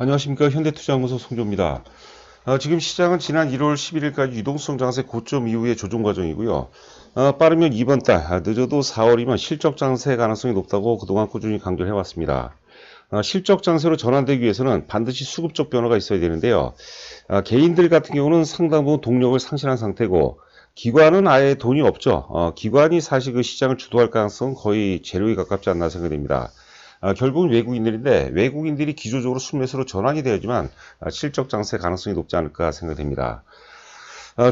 안녕하십니까. 현대투자연구소 송조입니다. 지금 시장은 지난 1월 11일까지 유동성 장세 고점 이후의 조정 과정이고요. 빠르면 이번 달, 늦어도 4월이면 실적 장세 가능성이 높다고 그동안 꾸준히 강조를 해왔습니다. 실적 장세로 전환되기 위해서는 반드시 수급적 변화가 있어야 되는데요. 개인들 같은 경우는 상당 부분 동력을 상실한 상태고, 기관은 아예 돈이 없죠. 기관이 사실 그 시장을 주도할 가능성은 거의 제로에 가깝지 않나 생각됩니다. 결국은 외국인들인데 외국인들이 기조적으로 순매수로 전환이 되어야지만 실적 장세 가능성이 높지 않을까 생각됩니다.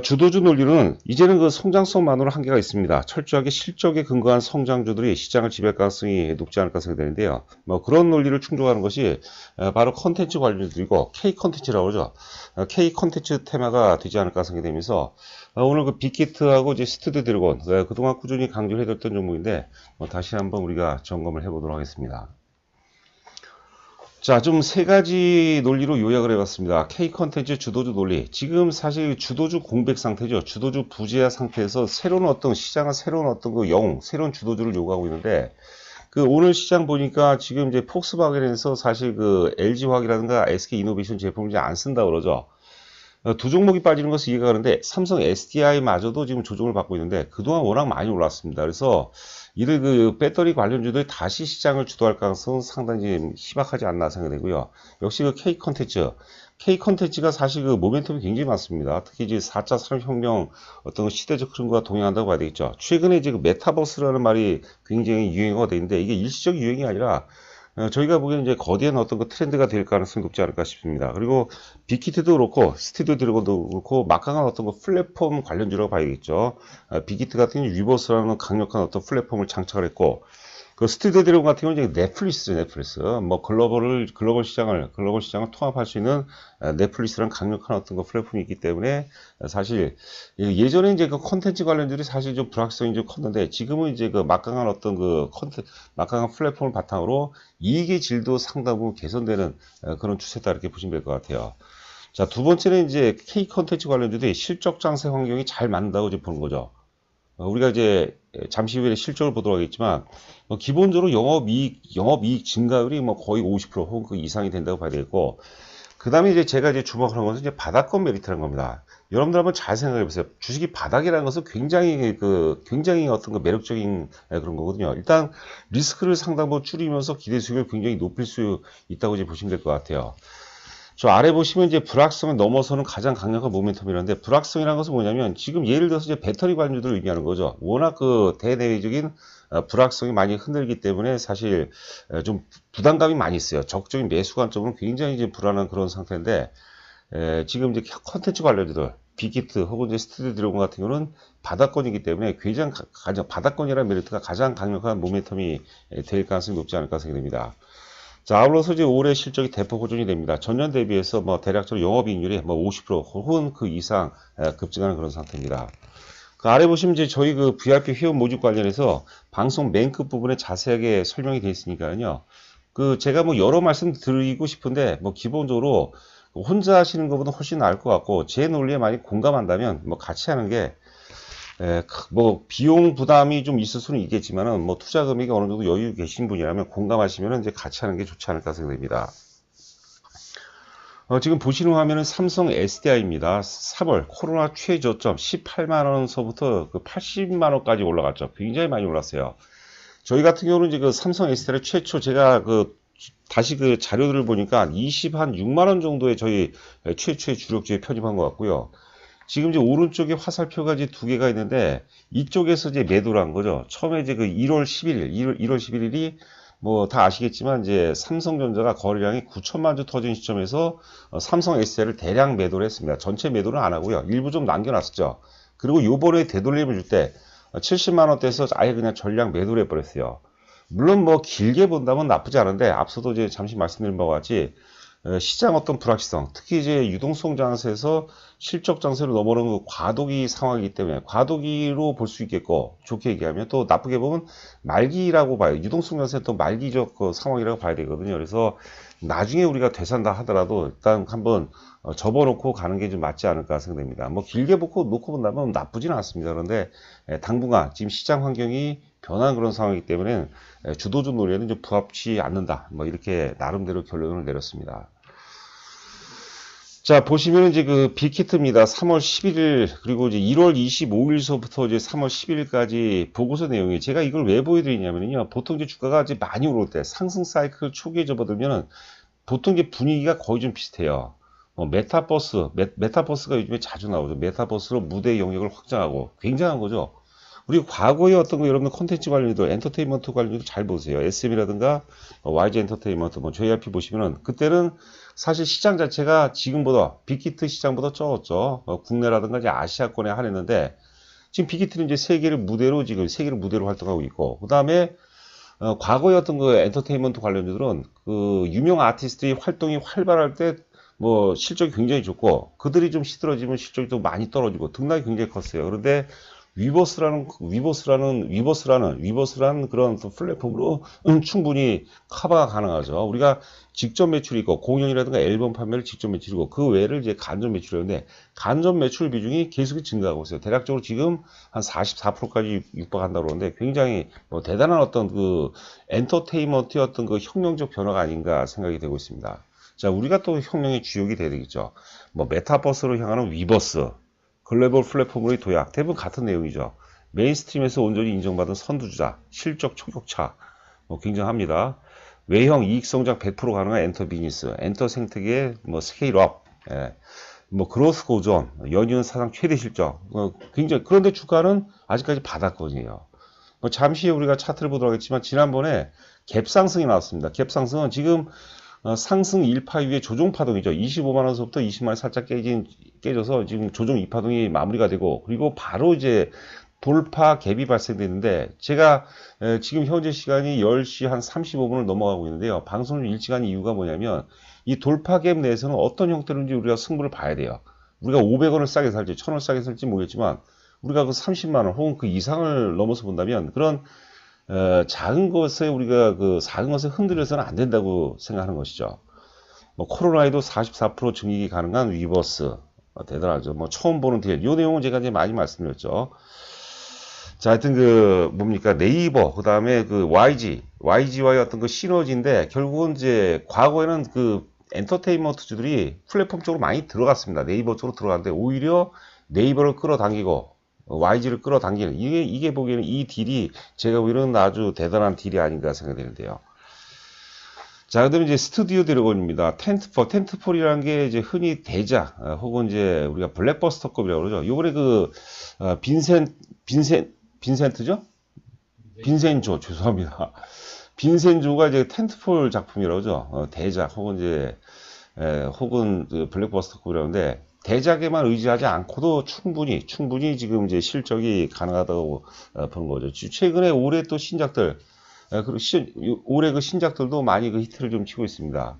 주도주 논리는 이제는 그 성장성만으로 한계가 있습니다. 철저하게 실적에 근거한 성장주들이 시장을 지배할 가능성이 높지 않을까 생각되는데요. 그런 논리를 충족하는 것이 바로 컨텐츠 관련주들이고 K 컨텐츠라고 그러죠. K 컨텐츠 테마가 되지 않을까 생각되면서 오늘 그 빅히트하고 이제 스튜디오 드래곤 그동안 꾸준히 강조를 해뒀던 종목인데 다시 한번 우리가 점검을 해보도록 하겠습니다. 자, 좀 세 가지 논리로 요약을 해봤습니다. K 컨텐츠 주도주 논리. 지금 사실 주도주 공백 상태죠. 주도주 부재한 상태에서 새로운 어떤 시장은 새로운 어떤 그 영웅, 새로운 주도주를 요구하고 있는데, 그 오늘 시장 보니까 지금 이제 폭스바겐에서 사실 그 LG화학이라든가 SK이노베이션 제품을 이제 안 쓴다 그러죠. 두 종목이 빠지는 것은 이해가 가는데 삼성 SDI마저도 지금 조정을 받고 있는데 그동안 워낙 많이 올랐습니다. 그래서 이를 그 배터리 관련주들이 다시 시장을 주도할 가능성은 상당히 희박하지 않나 생각되고요. 역시 그 K 컨텐츠가 사실 그 모멘텀이 굉장히 많습니다. 특히 이제 4차 산업혁명 어떤 시대적 흐름과 동행한다고 봐야 되겠죠. 최근에 이제 그 메타버스라는 말이 굉장히 유행어가 되는데 이게 일시적 유행이 아니라 저희가 보기에는 이제 거대한 어떤 그 트렌드가 될 가능성이 높지 않을까 싶습니다. 그리고 빅히트도 그렇고 스튜디오 드래곤도 그렇고 막강한 어떤 그 플랫폼 관련주라고 봐야겠죠. 빅히트 같은 경우는 위버스라는 강력한 어떤 플랫폼을 장착을 했고 그 스튜디오 드래곤 같은 경우는 이제 넷플릭스. 뭐 글로벌 시장을 통합할 수 있는 넷플릭스라는 강력한 어떤 그 플랫폼이 있기 때문에 사실 예전에 이제 그 콘텐츠 관련들이 사실 좀 불확실성이 좀 컸는데 지금은 이제 그 막강한 어떤 그 막강한 플랫폼을 바탕으로 이익의 질도 상당 부분 개선되는 그런 추세다 이렇게 보시면 될 것 같아요. 자, 두 번째는 이제 K 콘텐츠 관련주들이 실적 장세 환경이 잘 맞는다고 이제 보는 거죠. 우리가 이제 잠시 후에 실적을 보도록 하겠지만 기본적으로 영업이익 증가율이 뭐 거의 50% 혹은 그 이상이 된다고 봐야 되겠고 그 다음에 이제 제가 이제 주목하는 것은 이제 바닥권 메리트라는 겁니다. 여러분들 한번 잘 생각해 보세요. 주식이 바닥이라는 것은 굉장히 어떤 그 매력적인 그런 거거든요. 일단 리스크를 상당 부분 줄이면서 기대 수익을 굉장히 높일 수 있다고 이제 보시면 될 것 같아요. 저 아래 보시면 이제 불확성을 넘어서는 가장 강력한 모멘텀이라는데 불확성이라는 것은 뭐냐면 지금 예를 들어서 이제 배터리 관주들을 의미하는 거죠. 워낙 그 대내외적인 불확성이 많이 흔들기 때문에 사실 좀 부담감이 많이 있어요. 적극적인 매수 관점은 굉장히 이제 불안한 그런 상태인데 지금 이제 컨텐츠 관련주들 빅히트 혹은 이제 스튜디오 드래곤 같은 경우는 바닥권이기 때문에 가장 바닥권이라는 메리트가 가장 강력한 모멘텀이 될 가능성이 높지 않을까 생각됩니다. 자, 아울러서 이제 올해 실적이 대폭 호전이 됩니다. 전년 대비해서 뭐 대략적으로 영업이익률이 뭐 50% 혹은 그 이상 급증하는 그런 상태입니다. 그 아래 보시면 이제 저희 그 VIP 회원 모집 관련해서 방송 맨 끝 부분에 자세하게 설명이 되어 있으니까요. 그 제가 뭐 여러 말씀 드리고 싶은데 뭐 기본적으로 혼자 하시는 것보다 훨씬 나을 것 같고 제 논리에 많이 공감한다면 뭐 같이 하는 게 뭐 비용 부담이 좀 있을 수는 있겠지만은 뭐 투자 금액이 어느 정도 여유 계신 분이라면 공감하시면은 이제 같이 하는 게 좋지 않을까 생각됩니다. 지금 보시는 화면은 삼성 SDI입니다. 3월 코로나 최저점 18만 원서부터 그 80만 원까지 올라갔죠. 굉장히 많이 올랐어요. 저희 같은 경우는 이제 그 삼성 SDI 최초 제가 다시 그 자료들을 보니까 26만 원 정도의 저희 최초의 주력주에 편입한 것 같고요. 지금 이제 오른쪽에 화살표가 이제 두 개가 있는데 이쪽에서 이제 매도를 한 거죠. 처음에 이제 그 1월 11일이 뭐 다 아시겠지만 이제 삼성전자가 거래량이 9천만 주 터진 시점에서 삼성 SDI를 대량 매도를 했습니다. 전체 매도는 안 하고요. 일부 좀 남겨놨었죠. 그리고 요번에 되돌림을 줄 때 70만 원대에서 아예 그냥 전량 매도를 해버렸어요. 물론 뭐 길게 본다면 나쁘지 않은데 앞서도 이제 잠시 말씀드린 바와 같이 시장 어떤 불확실성, 특히 이제 유동성 장세에서 실적 장세로 넘어오는 그 과도기 상황이기 때문에 과도기로 볼 수 있겠고 좋게 얘기하면 또 나쁘게 보면 말기라고 봐요. 유동성 장세 또 말기적 그 상황이라고 봐야 되거든요. 그래서 나중에 우리가 되산다 하더라도 일단 한번 접어놓고 가는 게 좀 맞지 않을까 생각됩니다. 뭐 길게 놓고 본다면 나쁘지는 않습니다. 그런데 당분간 지금 시장 환경이 변한 그런 상황이기 때문에 주도주 논리에는 좀 부합치 않는다. 뭐 이렇게 나름대로 결론을 내렸습니다. 자, 보시면 이제 그 빅히트입니다. 3월 11일, 그리고 이제 1월 25일서부터 이제 3월 10일까지 보고서 내용이, 제가 이걸 왜 보여드리냐면요. 보통 이제 주가가 이제 많이 오를 때, 상승 사이클 초기에 접어들면은 보통 이제 분위기가 거의 좀 비슷해요. 메타버스가 요즘에 자주 나오죠. 메타버스로 무대 영역을 확장하고 굉장한 거죠. 우리 과거에 어떤 거 여러분들 콘텐츠 관련도 엔터테인먼트 관련도 잘 보세요. SM이라든가 YG 엔터테인먼트, 뭐 JYP 보시면은 그때는 사실 시장 자체가 지금보다 빅히트 시장보다 적었죠. 국내라든가 이제 아시아권에 한했는데 지금 빅히트는 이제 세계를 무대로 활동하고 있고, 그 다음에 과거에 어떤 그 엔터테인먼트 관련주들은 그 유명 아티스트의 활동이 활발할 때 뭐 실적이 굉장히 좋고, 그들이 좀 시들어지면 실적이 또 많이 떨어지고 등락이 굉장히 컸어요. 그런데 위버스라는 그런 또 플랫폼으로 충분히 커버가 가능하죠. 우리가 직접 매출이 있고 공연이라든가 앨범 판매를 직접 매출이고 그 외를 이제 간접 매출이었는데, 간접 매출 비중이 계속 증가하고 있어요. 대략적으로 지금 한 44%까지 육박한다고 그러는데 굉장히 뭐 대단한 어떤 그 엔터테인먼트의 어떤 그 혁명적 변화가 아닌가 생각이 되고 있습니다. 자, 우리가 또 혁명의 주역이 돼야 되겠죠. 뭐 메타버스로 향하는 위버스, 글로벌 플랫폼으로의 도약, 대부분 같은 내용이죠. 메인스트림에서 온전히 인정받은 선두주자, 실적 초격차, 뭐 굉장합니다. 외형 이익 성장 100% 가능한 엔터 비즈니스, 엔터 생태계의 뭐 스케일업, 뭐 그로스 고존, 연이은 사상 최대 실적, 굉장히. 그런데 주가는 아직까지 바닥권이에요. 뭐 잠시 우리가 차트를 보도록 하겠지만 지난번에 갭상승이 나왔습니다. 갭상승은 지금 상승 1파 이후에 조정 파동이죠. 25만원서부터 20만원 살짝 깨져서 지금 조정 2파동이 마무리가 되고, 그리고 바로 이제 돌파 갭이 발생되는데, 제가 지금 현재 시간이 10시 한 35분을 넘어가고 있는데요. 방송을 일찍 한 이유가 뭐냐면 이 돌파 갭 내에서는 어떤 형태로인지 우리가 승부를 봐야 돼요. 우리가 500원을 싸게 살지 1000원 싸게 살지 모르겠지만 우리가 그 30만원 혹은 그 이상을 넘어서 본다면 그런 작은 것에 우리가 그 작은 것에 흔들려서는 안 된다고 생각하는 것이죠. 뭐 코로나에도 44% 증익이 가능한 위버스, 대단하죠. 뭐 처음 보는 딜, 이 내용은 제가 이제 많이 말씀드렸죠. 자, 하여튼 그 뭡니까, 네이버, 그 다음에 그 YG와의 어떤 그 시너지인데, 결국은 이제 과거에는 그 엔터테인먼트주들이 플랫폼 쪽으로 많이 들어갔습니다. 네이버 쪽으로 들어갔는데 오히려 네이버를 끌어당기고 YG를 끌어당기는, 이게 보기에는 이 딜이 제가 보기에는 아주 대단한 딜이 아닌가 생각되는데요. 자, 그다음에 이제 스튜디오 드래곤입니다. 텐트폴이라는 게 이제 흔히 대작, 혹은 이제 우리가 블랙버스터급이라고 그러죠. 요번에 그 빈센트죠? 빈센조, 죄송합니다. 빈센조가 이제 텐트폴 작품이라고 그러죠. 대작, 혹은 이제 혹은 그 블랙버스터급이라고 하는데, 대작에만 의지하지 않고도 충분히 지금 이제 실적이 가능하다고 보는 거죠. 최근에 올해 또 신작들, 그리고 올해 그 신작들도 많이 그 히트를 좀 치고 있습니다.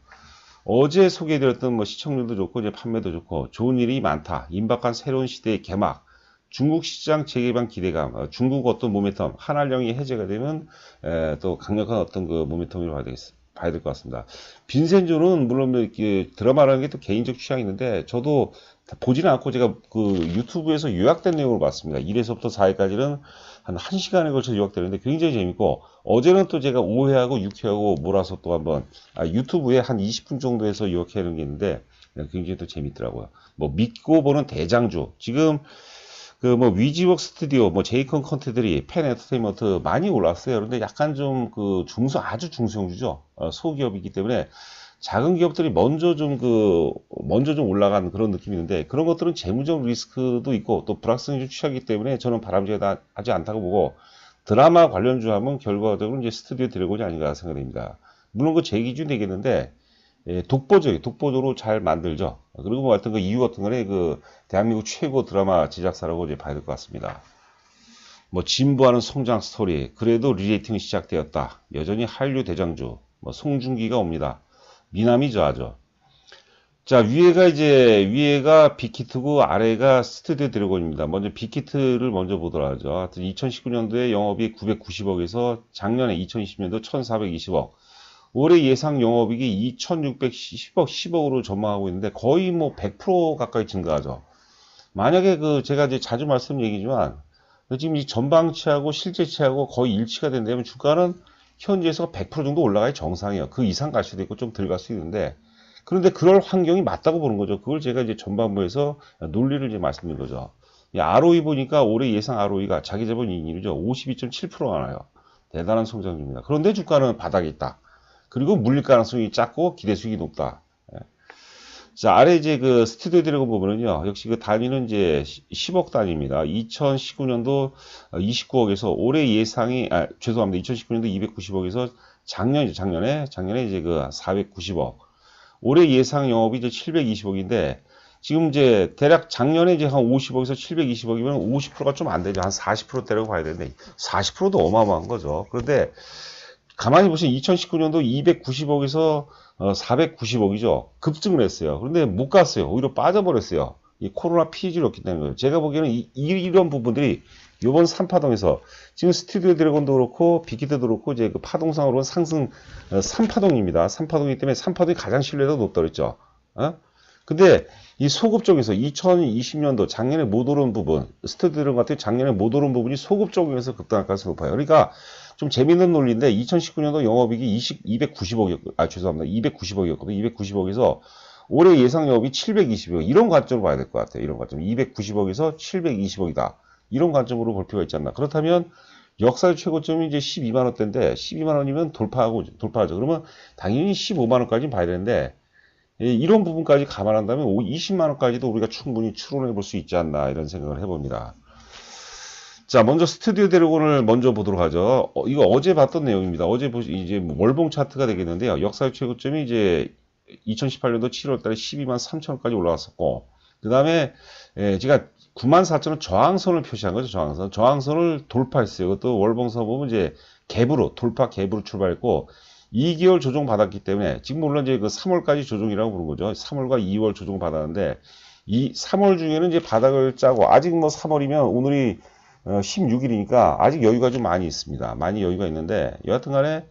어제 소개해드렸던 뭐 시청률도 좋고 이제 판매도 좋고 좋은 일이 많다. 임박한 새로운 시대의 개막, 중국 시장 재개방 기대감, 중국 어떤 모멘텀, 한한령이 해제가 되면 또 강력한 어떤 그 모멘텀을 봐야 될 것 같습니다. 빈센조는 물론 이렇게 드라마라는 게 또 개인적 취향이 있는데, 저도 보지는 않고 제가 그 유튜브에서 요약된 내용을 봤습니다. 1에서부터 4회까지는 한 1시간에 걸쳐 요약되는데 굉장히 재밌고, 어제는 또 제가 5회하고 6회하고 몰아서 또 한번 유튜브에 한 20분 정도에서 요약하는 게 있는데 굉장히 또 재밌더라고요. 뭐 믿고 보는 대장주, 지금 그 뭐 위지웍 스튜디오, 뭐 제이컨 컨텐츠들이 팬 엔터테인먼트 많이 올랐어요. 그런데 약간 좀 그 아주 중소형주죠. 소기업이기 때문에 작은 기업들이 먼저 좀 올라간 그런 느낌이 있는데, 그런 것들은 재무적 리스크도 있고 또 불확실성이 좀 취하기 때문에 저는 바람직하지 않다고 보고, 드라마 관련주 하면 결과적으로 이제 스튜디오 드래곤이 아닌가 생각됩니다. 물론 그 제 기준이 되겠는데, 독보적으로 잘 만들죠. 그리고 뭐 하여튼 그 이유 같은 거는 그 대한민국 최고 드라마 제작사라고 이제 봐야 될 것 같습니다. 뭐 진부하는 성장 스토리, 그래도 리레이팅이 시작되었다. 여전히 한류 대장주, 뭐 송중기가 옵니다. 미남이죠, 아주. 자, 위에가 빅히트고 아래가 스튜디오 드래곤입니다. 먼저 빅히트를 먼저 보도록 하죠. 하여튼 2019년도에 영업이 990억에서 작년에 2020년도 1420억. 올해 예상 영업이익이 2610억으로 전망하고 있는데 거의 뭐 100% 가까이 증가하죠. 만약에 제가 이제 자주 말씀 얘기지만 지금 이 전방치하고 실제치하고 거의 일치가 된다면 주가는 현지에서 100% 정도 올라가야 정상이에요. 그 이상 갈 수도 있고 좀 덜 갈 수도 있는데, 그런데 그럴 환경이 맞다고 보는 거죠. 그걸 제가 이제 전반부에서 논리를 이제 말씀드린 거죠. 이 ROE 보니까 올해 예상 ROE가 자기 자본 이익률이죠. 52.7%가 나요. 대단한 성장률입니다. 그런데 주가는 바닥에 있다. 그리고 물릴 가능성이 작고 기대 수익이 높다. 예. 자, 아래 이제 그 스튜디오 드래곤 보면은요, 역시 그 단위는 이제 10억 단위입니다. 2019년도 29억에서 올해 예상이, 죄송합니다. 2019년도 290억에서 작년에 이제 그 490억. 올해 예상 영업이 이제 720억인데, 지금 이제 대략 작년에 이제 한 50억에서 720억이면 50%가 좀 안 되죠. 한 40%대라고 봐야 되는데, 40%도 어마어마한 거죠. 그런데 가만히 보시면 2019년도 290억에서 490억이죠. 급증을 했어요. 그런데 못 갔어요. 오히려 빠져버렸어요. 이 코로나 피해율이 없기 때문에. 제가 보기에는 이런 부분들이 이번 3파동에서 지금 스튜디오 드래곤도 그렇고 빅히트도 그렇고 이제 그 파동상으로는 상승 3파동입니다. 3파동이기 때문에 3파동이 가장 신뢰도가 높다 그랬죠. 근데 이 소급 쪽에서 2020년도 작년에 못 오른 부분, 스튜디오 드래곤 같은 작년에 못 오른 부분이 소급 쪽에서 급등할 가능성이 높아요. 그러니까 좀 재밌는 논리인데 2019년도 영업이익이 290억이었고, 죄송합니다. 290억이었거든요. 290억에서 올해 예상 영업이 720억. 이런 관점으로 봐야 될 것 같아요. 이런 관점. 290억에서 720억이다. 이런 관점으로 볼 필요가 있지 않나. 그렇다면 역사의 최고점이 이제 12만 원대인데 12만 원이면 돌파하죠. 그러면 당연히 15만 원까지는 봐야 되는데 이런 부분까지 감안한다면 20만 원까지도 우리가 충분히 추론해 볼 수 있지 않나 이런 생각을 해봅니다. 자, 먼저 스튜디오 드래곤을 먼저 보도록 하죠. 이거 어제 봤던 내용입니다. 어제 이제 월봉 차트가 되겠는데요. 역사의 최고점이 이제 2018년도 7월 달에 12만 3천원까지 올라왔었고, 그 다음에 제가 9만 4천원 저항선을 표시한 거죠. 저항선을 돌파했어요. 그것도 월봉선 보면 이제 돌파 갭으로 출발했고, 2개월 조정 받았기 때문에, 지금 물론 이제 그 3월까지 조정이라고 부르는 거죠. 3월과 2월 조정 받았는데, 이 3월 중에는 이제 바닥을 짜고, 아직 뭐 3월이면 오늘이 16일이니까 아직 여유가 좀 많이 있습니다. 많이 여유가 있는데 여하튼 간에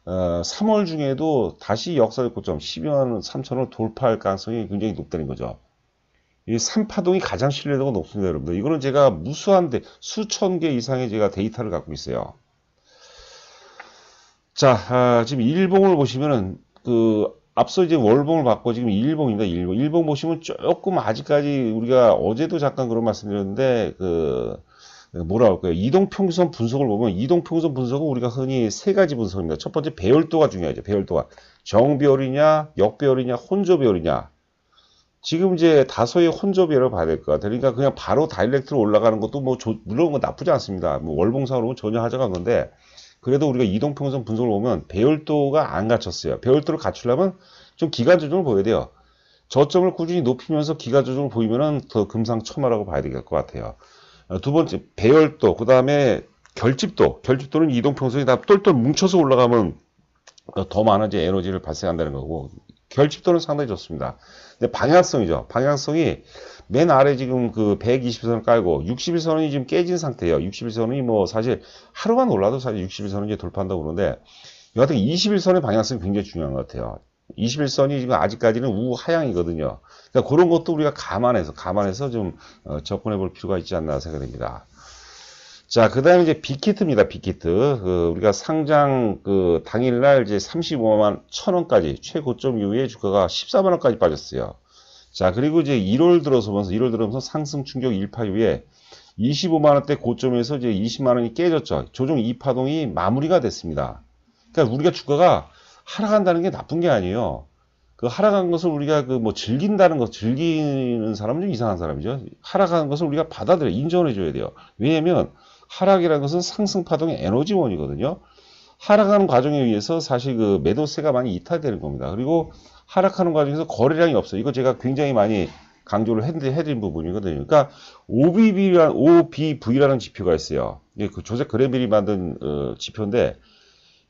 3월 중에도 다시 역사적 고점 12만 3천원을 돌파할 가능성이 굉장히 높다는 거죠. 이 3파동이 가장 신뢰도가 높습니다, 여러분들. 이거는 제가 무수한데 수천 개 이상의 제가 데이터를 갖고 있어요. 자, 지금 일봉을 보시면은 앞서 이제 월봉을 봤고 지금 일봉입니다. 일봉 보시면 조금 아직까지 우리가 어제도 잠깐 그런 말씀드렸는데 뭐라 할까요? 이동평선 분석을 보면 이동평선 분석은 우리가 흔히 세 가지 분석입니다. 첫 번째 배열도가 중요하죠. 배열도가 정배열이냐, 역배열이냐, 혼조배열이냐. 지금 이제 다소의 혼조배열을 봐야 될 것 같아요. 그러니까 그냥 바로 다이렉트로 올라가는 것도 물론 나쁘지 않습니다. 월봉상으로는 전혀 하자가 없는데 그래도 우리가 이동평선 분석을 보면 배열도가 안 갖췄어요. 배열도를 갖추려면 좀 기간 조정을 보여야 돼요. 저점을 꾸준히 높이면서 기간 조정을 보이면은 더 금상첨화라고 봐야 될 것 같아요. 두 번째 배열도, 그 다음에 결집도는 이동평선이 다 똘똘 뭉쳐서 올라가면 더 많은 이제 에너지를 발생한다는 거고, 결집도는 상당히 좋습니다. 근데 방향성이죠. 방향성이 맨 아래 지금 120선을 깔고 61선이 지금 깨진 상태예요. 61선이 뭐 사실 하루만 올라도 사실 61선은 이제 돌파한다고 그러는데 여하튼 21선의 방향성이 굉장히 중요한 것 같아요. 21선이 지금 아직까지는 우하향이거든요. 그러니까 그런 것도 우리가 감안해서 좀 접근해 볼 필요가 있지 않나 생각됩니다. 자, 그 다음에 이제 빅히트입니다. 빅히트. 우리가 상장 당일날 이제 35만 1천원까지 최고점 이후에 주가가 14만원까지 빠졌어요. 자, 그리고 이제 1월 들어서면서 상승 충격 1파 이후에 25만원대 고점에서 이제 20만원이 깨졌죠. 조정 2파동이 마무리가 됐습니다. 그러니까 우리가 주가가 하락한다는 게 나쁜 게 아니에요. 하락한 것을 우리가 즐기는 사람은 좀 이상한 사람이죠. 하락하는 것을 우리가 받아들여, 인정을 해줘야 돼요. 왜냐면, 하락이라는 것은 상승파동의 에너지원이거든요. 하락하는 과정에 의해서 사실 매도세가 많이 이탈되는 겁니다. 그리고 하락하는 과정에서 거래량이 없어요. 이거 제가 굉장히 많이 강조를 해드린 부분이거든요. 그러니까, OBV라는 지표가 있어요. 이게 조셉 그랜빌이 만든, 지표인데,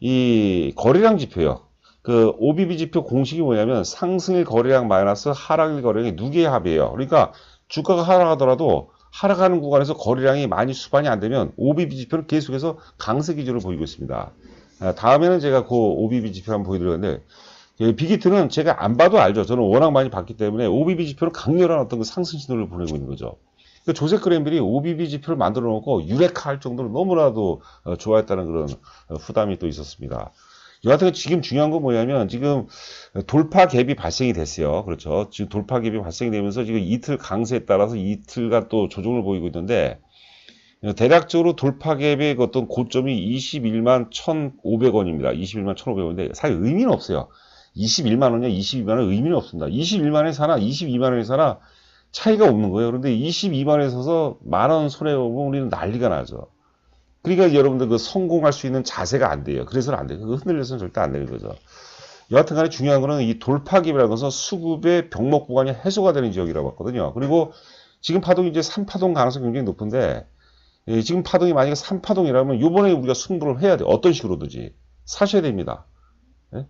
이 거래량 지표요. OBV 지표 공식이 뭐냐면 상승일 거래량 마이너스 하락일 거래량의 누계의 합이에요. 그러니까 주가가 하락하더라도 하락하는 구간에서 거래량이 많이 수반이 안 되면 OBV 지표는 계속해서 강세 기조를 보이고 있습니다. 다음에는 제가 OBV 지표 한번 보여드렸는데 빅히트는 제가 안 봐도 알죠. 저는 워낙 많이 봤기 때문에 OBV 지표는 강렬한 어떤 상승 신호를 보내고 있는 거죠. 조셉 그랜빌이 OBV 지표를 만들어 놓고 유레카 할 정도로 너무나도 좋아했다는 그런 후담이 또 있었습니다. 여하튼 지금 중요한 건 뭐냐면 지금 돌파 갭이 발생이 됐어요. 그렇죠. 지금 돌파 갭이 발생이 되면서 지금 이틀 강세에 따라서 이틀간 또 조정을 보이고 있는데 대략적으로 돌파 갭의 어떤 고점이 21만 1,500원입니다. 21만 1,500원인데 사실 의미는 없어요. 21만 원이냐 22만 원 의미는 없습니다. 21만 원에 사나 22만 원에 사나 차이가 없는 거예요. 그런데 22만 원에 서서 만 원 손해보면 우리는 난리가 나죠. 그러니까 여러분들 그 성공할 수 있는 자세가 안 돼요. 그래서는 안 돼요. 그거 흔들려서는 절대 안 되는 거죠. 여하튼 간에 중요한 거는 이 돌파기라는 것은 수급의 병목 구간이 해소가 되는 지역이라고 봤거든요. 그리고 지금 파동이 이제 3파동 가능성이 굉장히 높은데, 지금 파동이 만약에 3파동이라면 요번에 우리가 승부를 해야 돼요. 어떤 식으로든지. 사셔야 됩니다. 예?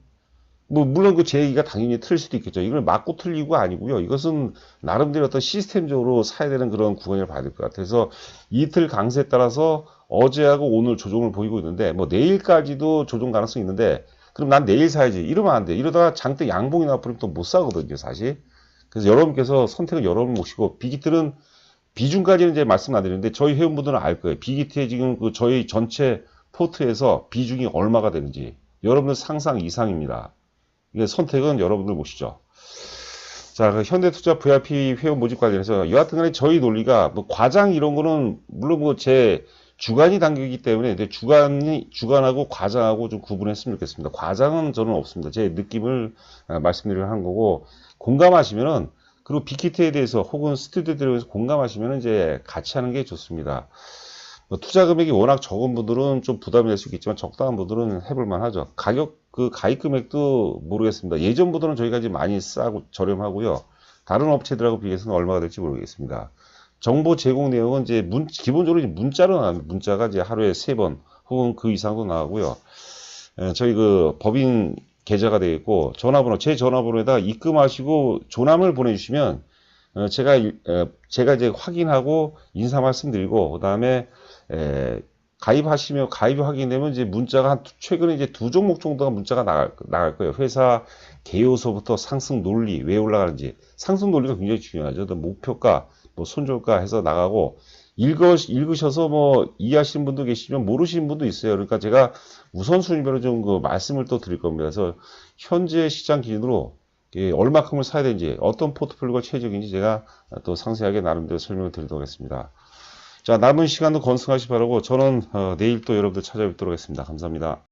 뭐 물론 그 제 얘기가 당연히 틀릴 수도 있겠죠. 이걸 맞고 틀리고 아니고요. 이것은 나름대로 어떤 시스템적으로 사야 되는 그런 구간을 봐야 될 것 같아요. 그래서 이틀 강세에 따라서 어제하고 오늘 조정을 보이고 있는데 뭐 내일까지도 조정 가능성이 있는데 그럼 난 내일 사야지 이러면 안 돼. 이러다가 장대 양봉이 나버리면 또 못 사거든요, 사실. 그래서 여러분께서 선택은 여러분 몫이고 비기틀은 비중까지는 이제 말씀 안 드리는데 저희 회원분들은 알 거예요. 비기트의 지금 그 저희 전체 포트에서 비중이 얼마가 되는지 여러분들 상상 이상입니다. 이게 선택은 여러분들 몫이죠. 자, 그 현대투자 VIP 회원 모집 관련해서 여하튼 간에 저희 논리가 뭐 과장 이런 거는 물론 뭐 제 주간이 당기기 때문에 주간하고 과장하고 좀 구분했으면 좋겠습니다. 과장은 저는 없습니다. 제 느낌을 말씀드리려 하는 거고 공감하시면은 그리고 빅히트에 대해서 혹은 스튜디오에 대해서 공감하시면은 이제 같이 하는 게 좋습니다. 뭐 투자 금액이 워낙 적은 분들은 좀 부담이 될 수 있겠지만 적당한 분들은 해볼만 하죠. 가입 금액도 모르겠습니다. 예전보다는 저희가 이제 많이 싸고 저렴하고요. 다른 업체들하고 비교해서는 얼마가 될지 모르겠습니다. 정보 제공 내용은 이제 기본적으로 이제 문자로 나옵니다. 문자가 이제 하루에 3번 혹은 그 이상도 나오고요. 저희 그 법인 계좌가 되어 있고 전화번호, 제 전화번호에다 입금하시고 조남을 보내주시면 제가 이제 확인하고 인사 말씀드리고 그다음에 가입이 확인되면 이제 문자가 최근에 이제 2종목 정도가 문자가 나갈 거예요. 회사 개요소부터 상승 논리 왜 올라가는지 상승 논리가 굉장히 중요하죠. 목표가 뭐 손절가 해서 나가고 읽으셔서 뭐 이해하시는 분도 계시지만 모르시는 분도 있어요. 그러니까 제가 우선순위별로 좀 그 말씀을 또 드릴 겁니다. 그래서 현재 시장 기준으로 얼마큼을 사야 되는지 어떤 포트폴리오가 최적인지 제가 또 상세하게 나름대로 설명을 드리도록 하겠습니다. 자, 남은 시간도 건승하시 바라고 저는 내일 또 여러분들 찾아뵙도록 하겠습니다. 감사합니다.